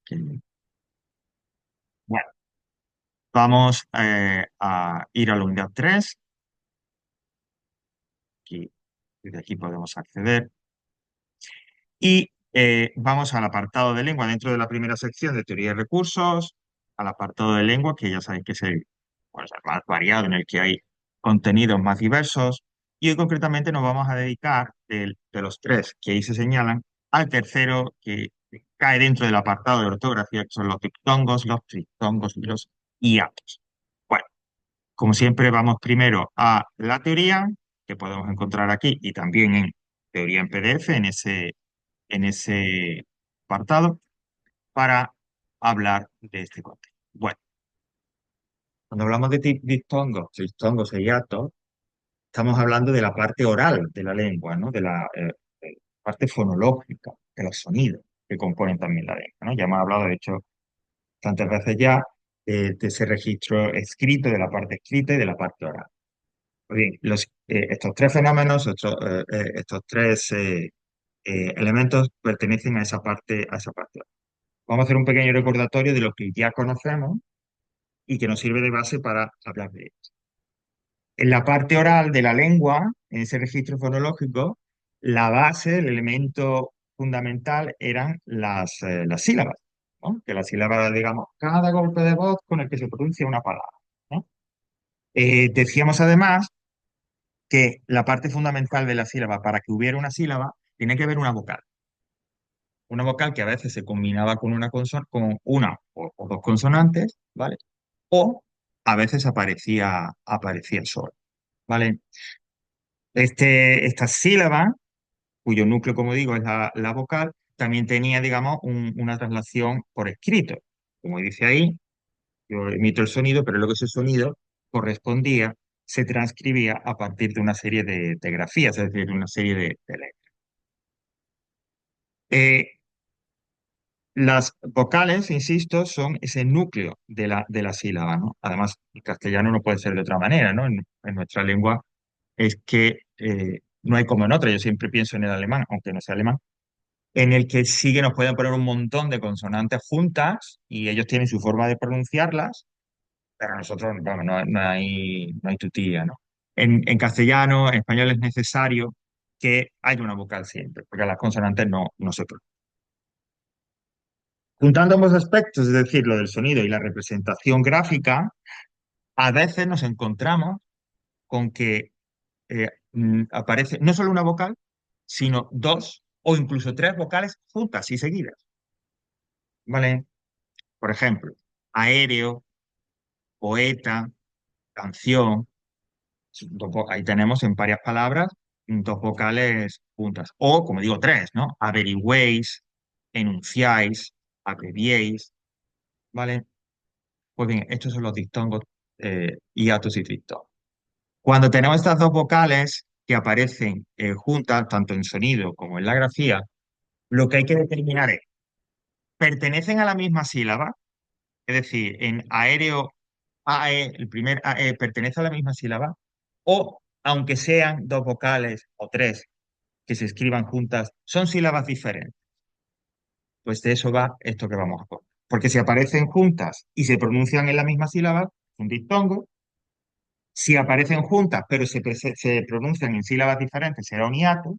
Bueno, vamos a ir a la unidad 3. Aquí, desde aquí podemos acceder. Y vamos al apartado de lengua dentro de la primera sección de teoría de recursos, al apartado de lengua, que ya sabéis que es pues, el más variado, en el que hay contenidos más diversos. Y hoy concretamente nos vamos a dedicar de los tres que ahí se señalan al tercero que cae dentro del apartado de ortografía, que son los diptongos, los triptongos y los hiatos. Bueno, como siempre, vamos primero a la teoría, que podemos encontrar aquí y también en teoría en PDF, en ese apartado, para hablar de este contenido. Bueno, cuando hablamos de diptongos, triptongos e hiatos, estamos hablando de la parte oral de la lengua, ¿no? De la parte fonológica, de los sonidos que componen también la lengua, ¿no? Ya hemos hablado, de hecho, tantas veces ya de ese registro escrito, de la parte escrita y de la parte oral. Pues bien, estos tres fenómenos, estos tres elementos pertenecen a esa parte. Vamos a hacer un pequeño recordatorio de lo que ya conocemos y que nos sirve de base para hablar de ello. En la parte oral de la lengua, en ese registro fonológico, la base, el elemento fundamental eran las sílabas, ¿no? Que las sílabas, digamos, cada golpe de voz con el que se pronuncia una palabra, ¿no? Decíamos además que la parte fundamental de la sílaba, para que hubiera una sílaba, tiene que haber una vocal. Una vocal que a veces se combinaba con con una o dos consonantes, ¿vale? O a veces aparecía sola, ¿vale? Esta sílaba, cuyo núcleo, como digo, es la vocal, también tenía, digamos, una traslación por escrito. Como dice ahí, yo emito el sonido, pero luego ese sonido correspondía, se transcribía a partir de una serie de grafías, es decir, de una serie de letras. Eh, las vocales, insisto, son ese núcleo de la sílaba, ¿no? Además, el castellano no puede ser de otra manera, ¿no? En nuestra lengua es que no hay como en otra. Yo siempre pienso en el alemán, aunque no sea alemán, en el que sí que nos pueden poner un montón de consonantes juntas y ellos tienen su forma de pronunciarlas, pero nosotros, vamos, no hay tutía, ¿no? En castellano, en español es necesario que haya una vocal siempre, porque las consonantes no se pronuncian. Juntando ambos aspectos, es decir, lo del sonido y la representación gráfica, a veces nos encontramos con que aparece no solo una vocal, sino dos o incluso tres vocales juntas y seguidas, ¿vale? Por ejemplo, aéreo, poeta, canción. Ahí tenemos en varias palabras dos vocales juntas. O, como digo, tres, ¿no? Averigüéis, enunciáis, abreviéis, ¿vale? Pues bien, estos son los diptongos, hiatos y triptongos. Cuando tenemos estas dos vocales que aparecen juntas, tanto en sonido como en la grafía, lo que hay que determinar es, ¿pertenecen a la misma sílaba? Es decir, en aéreo, AE, el primer AE pertenece a la misma sílaba, o aunque sean dos vocales o tres que se escriban juntas, son sílabas diferentes. Pues de eso va esto que vamos a poner. Porque si aparecen juntas y se pronuncian en la misma sílaba, es un diptongo. Si aparecen juntas pero se pronuncian en sílabas diferentes, será un hiato.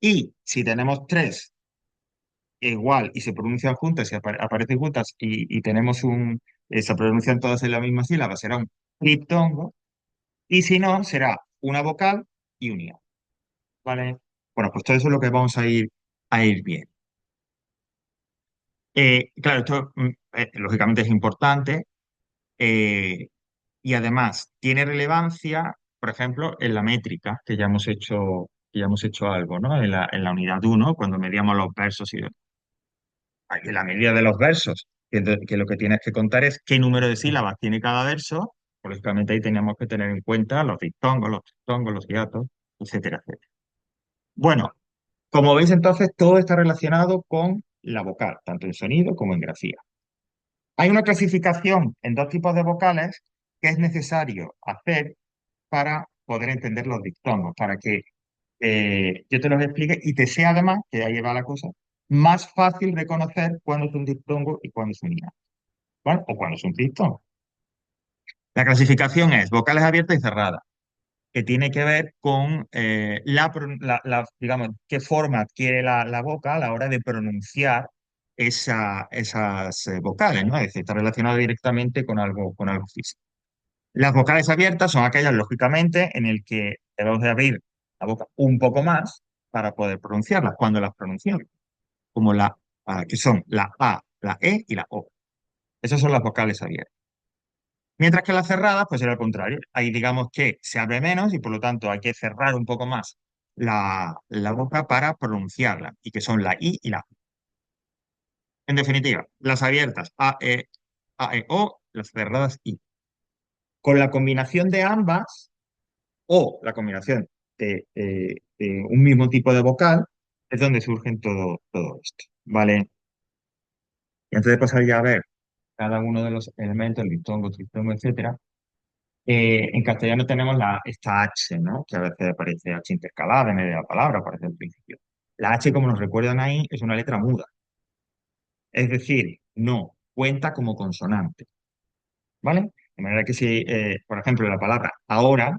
Y si tenemos tres igual y se pronuncian juntas y aparecen juntas y tenemos se pronuncian todas en la misma sílaba, será un triptongo. Y si no, será una vocal y un hiato. ¿Vale? Bueno, pues todo eso es lo que vamos a ir bien. Claro, esto lógicamente es importante eh, y además tiene relevancia, por ejemplo, en la métrica, que ya hemos hecho algo, ¿no? En la unidad uno cuando medíamos los versos y en la medida de los versos, que lo que tienes que contar es qué número de sílabas tiene cada verso, pues lógicamente ahí teníamos que tener en cuenta los diptongos, los triptongos, los hiatos, etcétera, etcétera. Bueno, como veis entonces, todo está relacionado con la vocal, tanto en sonido como en grafía. Hay una clasificación en dos tipos de vocales que es necesario hacer para poder entender los diptongos, para que yo te los explique y te sea además, que ahí va la cosa, más fácil reconocer cuándo es un diptongo y cuándo es un hiato, ¿vale? O cuándo es un diptongo. La clasificación es vocales abiertas y cerradas, que tiene que ver con digamos, qué forma adquiere la boca a la hora de pronunciar esas vocales, ¿no? Es decir, está relacionado directamente con algo físico. Las vocales abiertas son aquellas, lógicamente, en el que debemos de abrir la boca un poco más para poder pronunciarlas, cuando las pronunciamos, como que son la A, la E y la O. Esas son las vocales abiertas. Mientras que las cerradas, pues era al contrario. Ahí digamos que se abre menos y por lo tanto hay que cerrar un poco más la boca para pronunciarla, y que son la I y la O. En definitiva, las abiertas A, E, O, las cerradas I. Con la combinación de ambas, o la combinación de un mismo tipo de vocal, es donde surgen todo esto, ¿vale? Y antes de pasar ya a ver cada uno de los elementos, el diptongo, triptongo, etcétera, en castellano tenemos esta H, ¿no? Que a veces aparece H intercalada en medio de la palabra, aparece al principio. La H, como nos recuerdan ahí, es una letra muda, es decir, no cuenta como consonante, ¿vale? De manera que si, por ejemplo, la palabra ahora,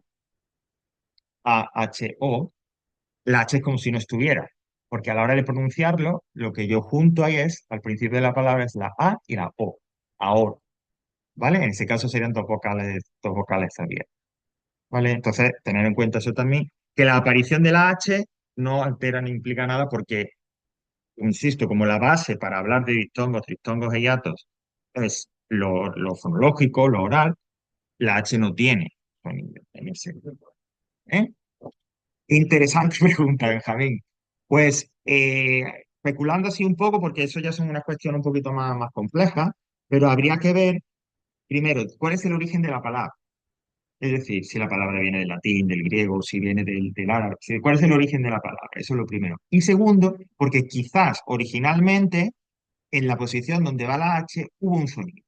AHO, la H es como si no estuviera, porque a la hora de pronunciarlo, lo que yo junto ahí es, al principio de la palabra, es la A y la O, ahora, ¿vale? En ese caso serían dos vocales abiertas, ¿vale? Entonces, tener en cuenta eso también, que la aparición de la H no altera ni implica nada porque, insisto, como la base para hablar de diptongos, triptongos e hiatos es lo fonológico, lo oral, la H no tiene sonido en ese grupo, ¿eh? Interesante pregunta, Benjamín. Pues especulando así un poco, porque eso ya son una cuestión un poquito más compleja, pero habría que ver primero cuál es el origen de la palabra. Es decir, si la palabra viene del latín, del griego, si viene del árabe, cuál es el origen de la palabra. Eso es lo primero. Y segundo, porque quizás originalmente en la posición donde va la H hubo un sonido.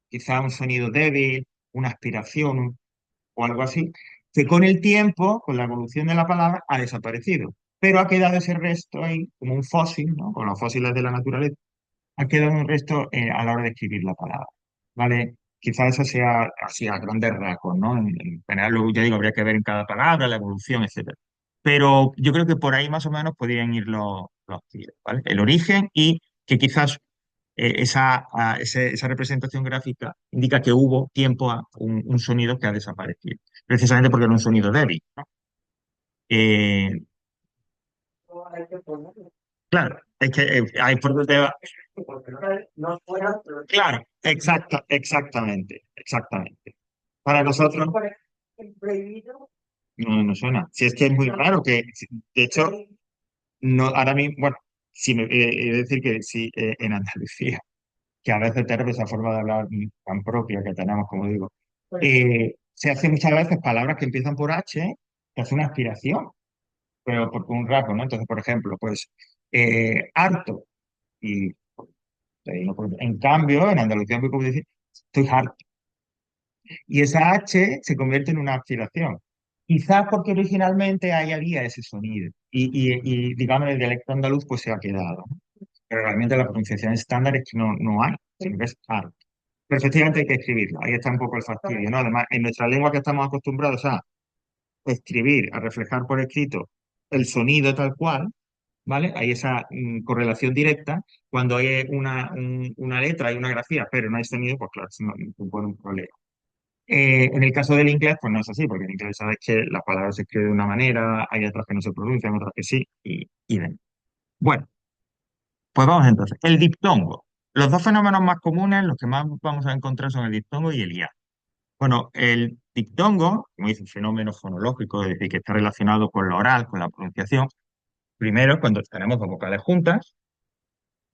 Quizás un sonido débil, una aspiración o algo así, que con el tiempo, con la evolución de la palabra, ha desaparecido. Pero ha quedado ese resto ahí, como un fósil, ¿no? Con los fósiles de la naturaleza, ha quedado un resto a la hora de escribir la palabra. ¿Vale? Quizás eso sea así a grandes rasgos, ¿no? En general, luego ya digo, habría que ver en cada palabra la evolución, etcétera. Pero yo creo que por ahí más o menos podrían ir los tiros, ¿vale? El origen y que quizás esa representación gráfica indica que hubo tiempo a un sonido que ha desaparecido, precisamente porque era un sonido débil, ¿no? Eh, claro, es que hay por donde va. Claro, exactamente. Para nosotros no suena. Si es que es muy raro que, de hecho, no, ahora mismo, bueno, sí, he de decir que sí, en Andalucía, que a veces tenemos esa forma de hablar tan propia que tenemos, como digo, se hace muchas veces palabras que empiezan por H, que es una aspiración, pero por un rasgo, ¿no? Entonces, por ejemplo, pues, harto, y en cambio, en Andalucía es muy común decir, estoy harto, y esa H se convierte en una aspiración. Quizás porque originalmente ahí había ese sonido, digamos, el dialecto andaluz pues se ha quedado, ¿no? Pero realmente la pronunciación estándar es que no hay, sino que es harto. Pero efectivamente hay que escribirlo, ahí está un poco el fastidio, ¿no? Además, en nuestra lengua que estamos acostumbrados a escribir, a reflejar por escrito el sonido tal cual, ¿vale? Hay esa correlación directa. Cuando hay una letra, hay una grafía, pero no hay sonido, pues claro, eso no supone un problema. En el caso del inglés, pues no es así, porque en inglés sabes que las palabras se escriben de una manera, hay otras que no se pronuncian, otras que sí, y demás. Bueno, pues vamos entonces. El diptongo. Los dos fenómenos más comunes, los que más vamos a encontrar son el diptongo y el hiato. Bueno, el diptongo, como dice, un fenómeno fonológico, es decir, que está relacionado con lo oral, con la pronunciación. Primero, cuando tenemos dos vocales juntas,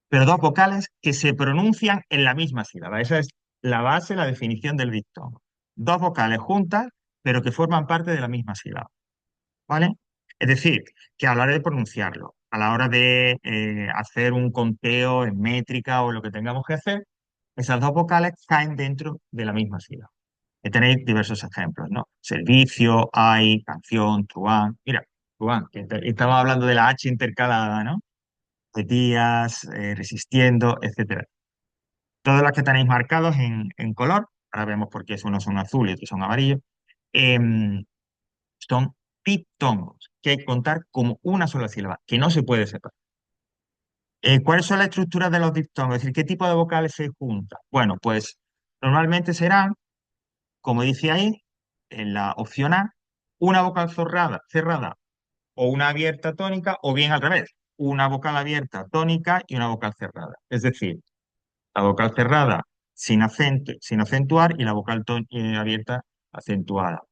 pero dos vocales que se pronuncian en la misma sílaba. Esa es la base, la definición del diptongo. Dos vocales juntas, pero que forman parte de la misma sílaba, ¿vale? Es decir, que a la hora de pronunciarlo, a la hora de hacer un conteo en métrica o lo que tengamos que hacer, esas dos vocales caen dentro de la misma sílaba. Tenéis diversos ejemplos, ¿no? Servicio, hay, canción, truán. Mira, truán, que estaba hablando de la H intercalada, ¿no? de días, resistiendo, etcétera. Todos los que tenéis marcados en color, ahora vemos por qué unos son azules y otros son amarillos, em, son diptongos, que hay que contar como una sola sílaba, que no se puede separar. ¿Cuáles son las estructuras de los diptongos? Es decir, ¿qué tipo de vocales se juntan? Bueno, pues normalmente serán, como dice ahí, en la opción A, una vocal cerrada o una abierta tónica, o bien al revés, una vocal abierta tónica y una vocal cerrada. Es decir, la vocal cerrada sin acento, sin acentuar y la vocal abierta acentuada.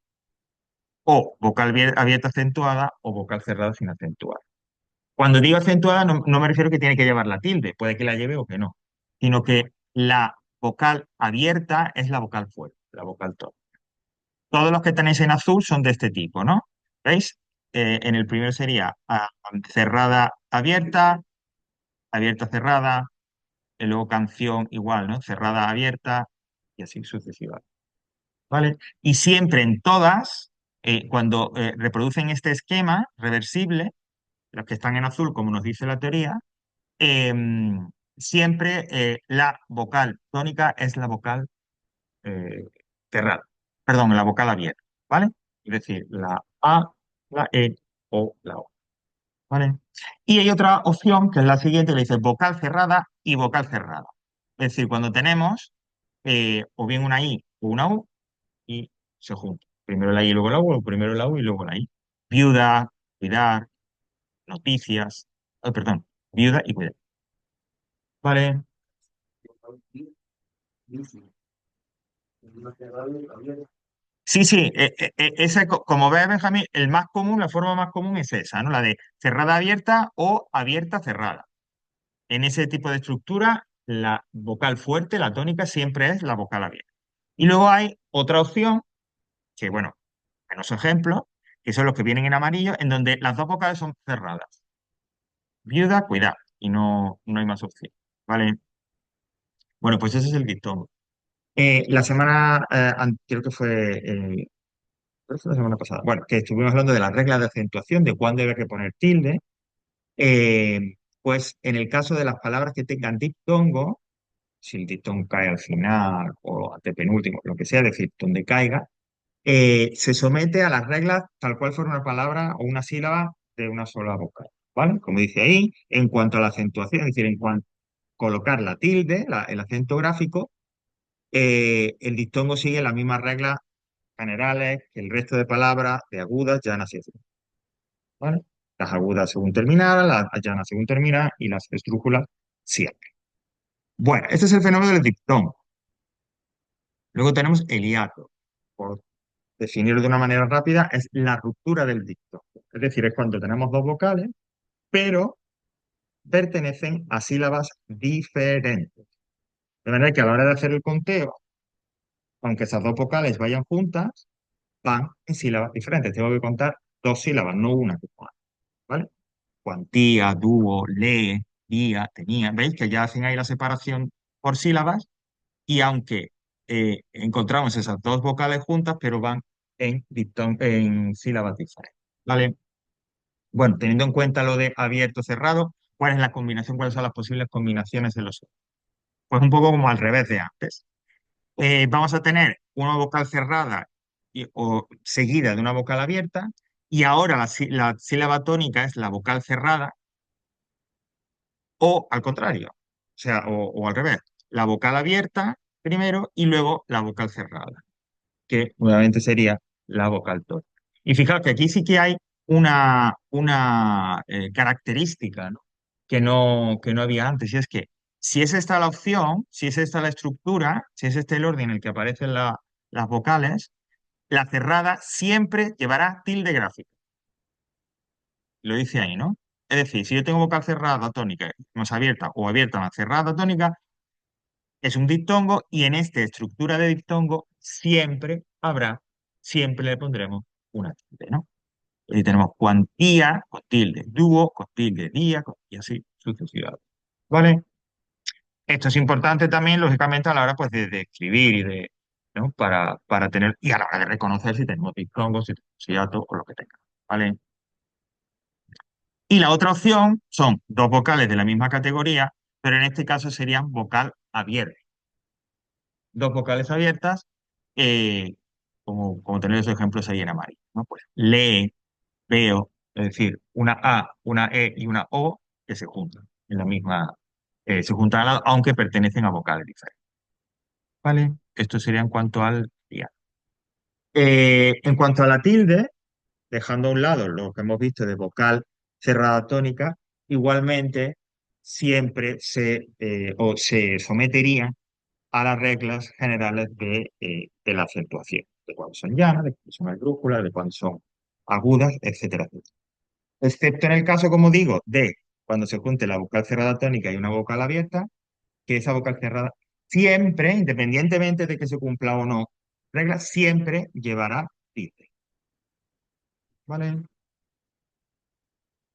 O vocal abierta acentuada o vocal cerrada sin acentuar. Cuando digo acentuada no me refiero que tiene que llevar la tilde, puede que la lleve o que no, sino que la vocal abierta es la vocal fuerte, la vocal tónica. Todos los que tenéis en azul son de este tipo, ¿no? ¿Veis? En el primero sería cerrada, abierta, abierta, cerrada, y luego canción igual, ¿no? Cerrada, abierta y así sucesivamente. ¿Vale? Y siempre en todas, cuando reproducen este esquema reversible, los que están en azul, como nos dice la teoría, siempre la vocal tónica es la vocal eh, cerrada, perdón, la vocal abierta, ¿vale? Es decir, la A, la E o la O, ¿vale? Y hay otra opción que es la siguiente, que dice vocal cerrada y vocal cerrada. Es decir, cuando tenemos o bien una I o una U y se juntan. Primero la I y luego la U, o primero la U y luego la I. Viuda, cuidar, noticias, perdón, viuda y cuidar. ¿Vale? Sí, sí, como ves, Benjamín, el más común, la forma más común es esa, ¿no? La de cerrada abierta o abierta cerrada. En ese tipo de estructura, la vocal fuerte, la tónica, siempre es la vocal abierta. Y luego hay otra opción, que bueno, menos ejemplos, que son los que vienen en amarillo, en donde las dos vocales son cerradas. Viuda, cuidado, y no hay más opción. ¿Vale? Bueno, pues ese es el dictongo. La semana, creo que fue creo que fue la semana pasada, bueno, que estuvimos hablando de las reglas de acentuación, de cuándo debe que poner tilde, pues en el caso de las palabras que tengan diptongo, si el diptongo cae al final o antepenúltimo, lo que sea, es decir, donde caiga, se somete a las reglas tal cual fuera una palabra o una sílaba de una sola vocal, ¿vale? Como dice ahí, en cuanto a la acentuación, es decir, en cuanto a colocar la tilde, el acento gráfico, el diptongo sigue las mismas reglas generales que el resto de palabras de agudas, llanas y esdrújulas, ¿vale? Las agudas según terminadas, las llanas según terminan y las esdrújulas siempre. Bueno, este es el fenómeno del diptongo. Luego tenemos el hiato. Por definirlo de una manera rápida, es la ruptura del diptongo. Es decir, es cuando tenemos dos vocales, pero pertenecen a sílabas diferentes. De manera que a la hora de hacer el conteo, aunque esas dos vocales vayan juntas, van en sílabas diferentes. Tengo que contar dos sílabas, no una que una, ¿vale? Cuantía, dúo, lee, día, tenía. ¿Veis que ya hacen ahí la separación por sílabas? Y aunque encontramos esas dos vocales juntas, pero van en sílabas diferentes. ¿Vale? Bueno, teniendo en cuenta lo de abierto, cerrado, ¿cuál es la combinación? ¿Cuáles son las posibles combinaciones de los sonidos? Pues un poco como al revés de antes. Vamos a tener una vocal cerrada o seguida de una vocal abierta, y ahora la sílaba tónica es la vocal cerrada, o al contrario, o sea, o al revés, la vocal abierta primero y luego la vocal cerrada, que nuevamente sería la vocal tónica. Y fijaos que aquí sí que hay una característica, ¿no? Que no había antes, y es que si es esta la opción, si es esta la estructura, si es este el orden en el que aparecen las vocales, la cerrada siempre llevará tilde gráfica. Lo dice ahí, ¿no? Es decir, si yo tengo vocal cerrada tónica más abierta o abierta más cerrada tónica, es un diptongo y en esta estructura de diptongo siempre le pondremos una tilde, ¿no? Y tenemos cuantía con tilde, dúo con tilde, día y así sucesivamente. ¿Vale? Esto es importante también, lógicamente, a la hora pues, de escribir y de, ¿no? Para tener, y a la hora de reconocer si tenemos diptongos, si tenemos hiato o lo que tenga. ¿Vale? Y la otra opción son dos vocales de la misma categoría, pero en este caso serían vocal abierta. Dos vocales abiertas, eh, como tener esos ejemplos ahí en amarillo, ¿no? Pues lee, veo, es decir, una A, una E y una O que se juntan en la misma, se juntan al lado, aunque pertenecen a vocales diferentes. ¿Vale? Esto sería en cuanto al día. En cuanto a la tilde, dejando a un lado lo que hemos visto de vocal cerrada tónica, igualmente siempre o se sometería a las reglas generales de la acentuación, de cuándo son llanas, de cuándo son esdrújulas, de cuándo son agudas, etcétera, etcétera. Excepto en el caso, como digo, de cuando se junte la vocal cerrada tónica y una vocal abierta, que esa vocal cerrada siempre, independientemente de que se cumpla o no regla, siempre llevará tilde, ¿vale?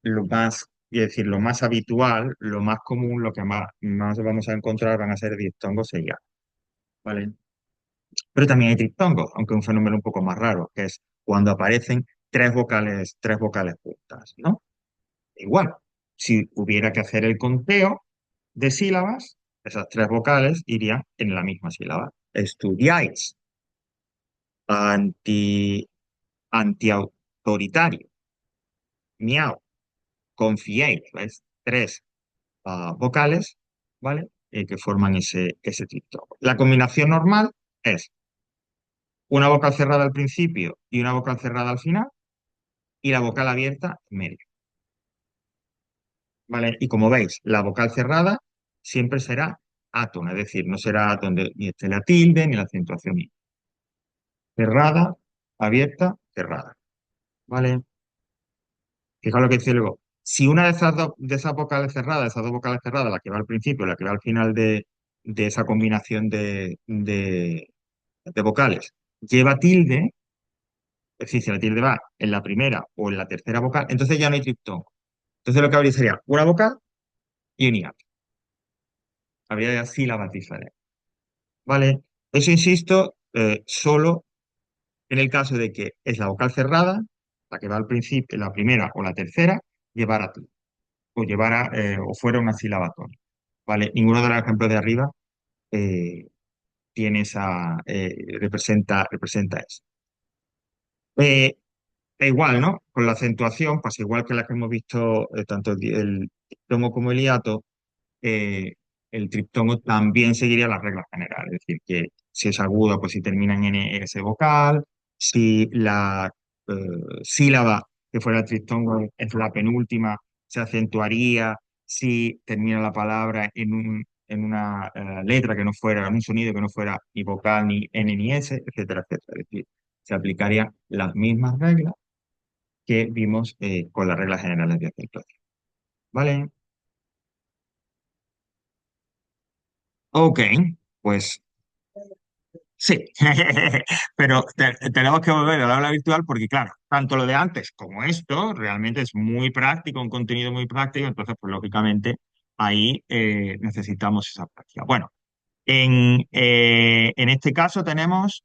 Lo más, y decir, lo más habitual, lo más común, lo que más vamos a encontrar van a ser diptongos y ya, ¿vale? Pero también hay triptongos, aunque es un fenómeno un poco más raro, que es cuando aparecen tres vocales juntas, ¿no? Igual, si hubiera que hacer el conteo de sílabas, esas tres vocales irían en la misma sílaba. Estudiáis, anti, antiautoritario, miau, confiéis, ¿ves? Tres vocales, ¿vale? Que forman ese triptongo. La combinación normal es una vocal cerrada al principio y una vocal cerrada al final, y la vocal abierta en medio, ¿vale? Y como veis, la vocal cerrada siempre será átona, es decir, no será donde ni esté la tilde ni la acentuación. Cerrada, abierta, cerrada, ¿vale? Fijaos lo que dice luego. Si una de esas vocales cerradas, esas dos vocales cerradas, la que va al principio y la que va al final de esa combinación de vocales, lleva tilde, es decir, si la tilde va en la primera o en la tercera vocal, entonces ya no hay triptongo. Entonces lo que habría sería una vocal y un hiato. Habría ya sílabas diferentes. ¿Vale? Eso, insisto, solo en el caso de que es la vocal cerrada, la que va al principio, la primera o la tercera, llevara tilde, o fuera una sílaba tónica. ¿Vale? Ninguno de los ejemplos de arriba eh, representa eso. Eh, E igual, ¿no? Con la acentuación, pues igual que la que hemos visto, tanto el diptongo como el hiato, eh, el triptongo también seguiría las reglas generales. Es decir, que si es agudo, pues si termina en ese vocal, si la eh, sílaba que fuera el triptongo es la penúltima, se acentuaría si termina la palabra en una letra que no fuera, en un sonido que no fuera ni vocal, ni N, ni S, etcétera, etcétera. Es decir, se aplicarían las mismas reglas que vimos con las reglas generales de acentuación. ¿Vale? Ok, pues sí, pero tenemos que volver al aula virtual porque, claro, tanto lo de antes como esto realmente es muy práctico, un contenido muy práctico, entonces, pues lógicamente ahí necesitamos esa práctica. Bueno, en este caso tenemos,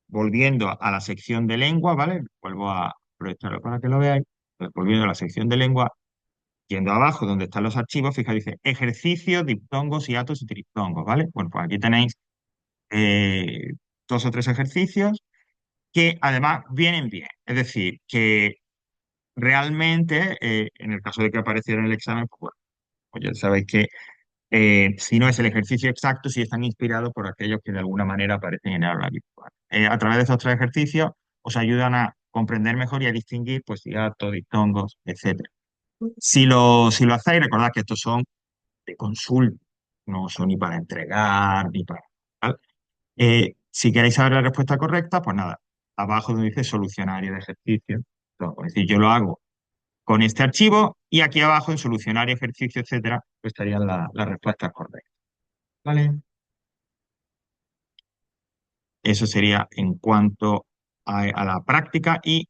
volviendo a la sección de lengua, ¿vale? Vuelvo a proyectarlo para que lo veáis. Pues, volviendo a la sección de lengua, yendo abajo donde están los archivos, fíjate, dice ejercicios, diptongos, hiatos y triptongos, ¿vale? Bueno, pues aquí tenéis eh, dos o tres ejercicios que además vienen bien. Es decir, que realmente, en el caso de que apareciera en el examen, pues, bueno, pues ya sabéis que si no es el ejercicio exacto, sí están inspirados por aquellos que de alguna manera aparecen en el aula virtual. A través de estos tres ejercicios os ayudan a comprender mejor y a distinguir, pues, hiatos, diptongos, etcétera. Si lo hacéis, recordad que estos son de consulta, no son ni para entregar, ni para... ¿vale? Si queréis saber la respuesta correcta, pues nada, abajo donde dice solucionario de ejercicio. Entonces, es decir, yo lo hago con este archivo y aquí abajo en solucionario, ejercicio, etcétera, pues estarían las respuestas correctas. ¿Vale? Eso sería en cuanto a la práctica y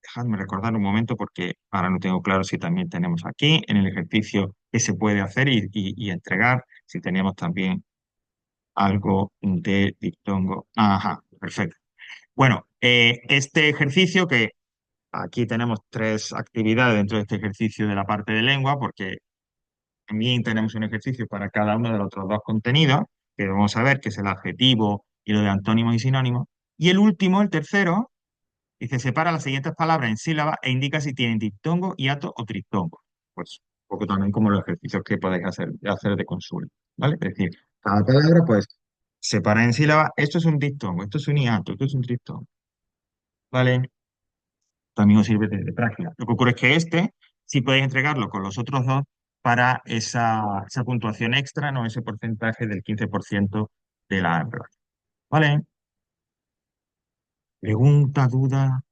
dejadme recordar un momento porque ahora no tengo claro si también tenemos aquí en el ejercicio que se puede hacer y entregar, si tenemos también algo de diptongo. Ajá, perfecto. Bueno, este ejercicio que aquí tenemos tres actividades dentro de este ejercicio de la parte de lengua, porque también tenemos un ejercicio para cada uno de los otros dos contenidos, que vamos a ver, que es el adjetivo y lo de antónimos y sinónimos. Y el último, el tercero, dice, separa las siguientes palabras en sílabas e indica si tienen diptongo, hiato o triptongo. Pues un poco también como los ejercicios que podéis hacer de consulta, ¿vale? Es decir, cada palabra, pues, separa en sílabas, esto es un diptongo, esto es un hiato, esto es un triptongo, ¿vale? También os sirve de práctica. Lo que ocurre es que este, sí podéis entregarlo con los otros dos para esa puntuación extra, no ese porcentaje del 15% de la prueba. ¿Vale? Pregunta, duda.